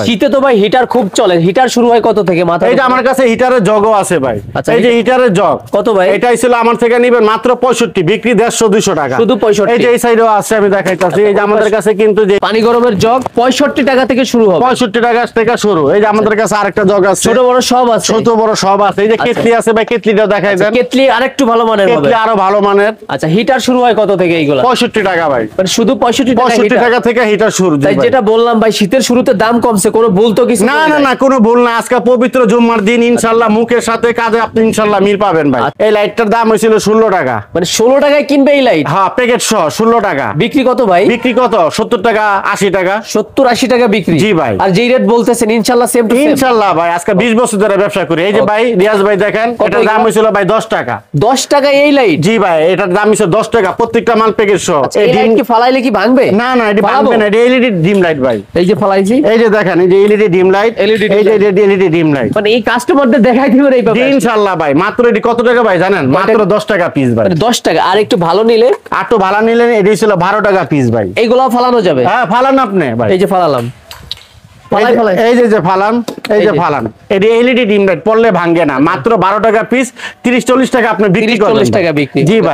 শীতে তো ভাই হিটার খুব চলে, হিটার শুরু হয় কত থেকে মাথা? এই যে আমার কাছে হিটারের জগও আছে ভাই। এই যে হিটারের জগ কত ভাই? এটাই ছিল আমার থেকে নিবেন মাত্র 65, বিক্রি 150-200 টাকা। শুধু 65। এই যে এই সাইডেও আছে, আমি দেখাইতাছি। এই যে আমাদের কাছে কিন্তু যে পানি গরমের জগ 65 টাকা থেকে শুরু হবে। 65 টাকা থেকে শুরু। এই যে আমাদের কাছে আরেকটা জগ আছে, ছোট বড় সব আছে। ছোট বড় সব আছে। এই যে কেটলি আছে ভাই, কেটলিটাও দেখাই দেন। কেটলি আরেকটু ভালো মানের হবে, কেটলি আরো ভালো মানের। আচ্ছা হিটার শুরু হয় কত থেকে এইগুলা? 65 টাকা ভাই। মানে শুধু 65 টাকা থেকে হিটার শুরু। তাই যেটা বললাম ভাই, শীতের শুরুতে দাম কমছে, কোনো ভুল তো কিছু না না না, কোনো ভুল না। আজকে পবিত্র জুম্মার দিন, ইনশাআল্লাহ মুখের সাথে কাজে আপনি ইনশাআল্লাহ মিল পাবেন ভাই। এই লাইটটার দাম হয়েছিল 16 টাকা। মানে 16 টাকায় কিনবে এই লাইট? হ্যাঁ, প্যাকেট সহ 16 টাকা। বিক্রি কত ভাই? বিক্রি কত? 70 টাকা, 80 টাকা। 70-80 টাকা বিক্রি। জি ভাই। আর যেই রেট বলতেছেন ইনশাআল্লাহ সেম টু সেম? ইনশাআল্লাহ ভাই, আজকে 20 বছর ধরে ব্যবসা করি। এই যে ভাই রিয়াজ ভাই দেখেন, এটার দাম হয়েছিল ভাই 10 টাকা। 10 টাকা এই লাইট? জি ভাই, এটার দাম হচ্ছে 10 টাকা, প্রত্যেকটা মাল প্যাকেট সহ। এই লাইট কি ফালাইলে কি ভাঙবে? না না, এটা ভাঙবে না। এটা এলইডি ডিম লাইট ভাই। এই যে ফালাইছি, এই যে দেখেন, এই যে এলইডি ডিম লাইট, এই যে এলইডি ডিম লাইট। মানে এই কাস্টমারদের দেখাই দিবেন এই ব্যাপারে? ইনশাআল্লাহ ভাই। মাত্র এটি কত টাকা ভাই জানেন? মাত্র 10 টাকা পিস ভাই। মানে 10 টাকা। আর একটু ভালো নিলে? আর তো ভালো নিলেন, এটি ছিল 12 টাকা পিস ভাই। এইগুলাও ফালানো যাবে? হ্যাঁ, ফালান আপনি ভাই। এই যে ফালালাম, এই যে ফালান, এই যে ফালান। এটি এলইডি ডিম লাইট, পড়লে ভাঙবে না। মাত্র 12 টাকা পিস, 30-40 টাকা আপনি বিক্রি করবেন। 30-40 টাকা বিক্রি। জি ভাই।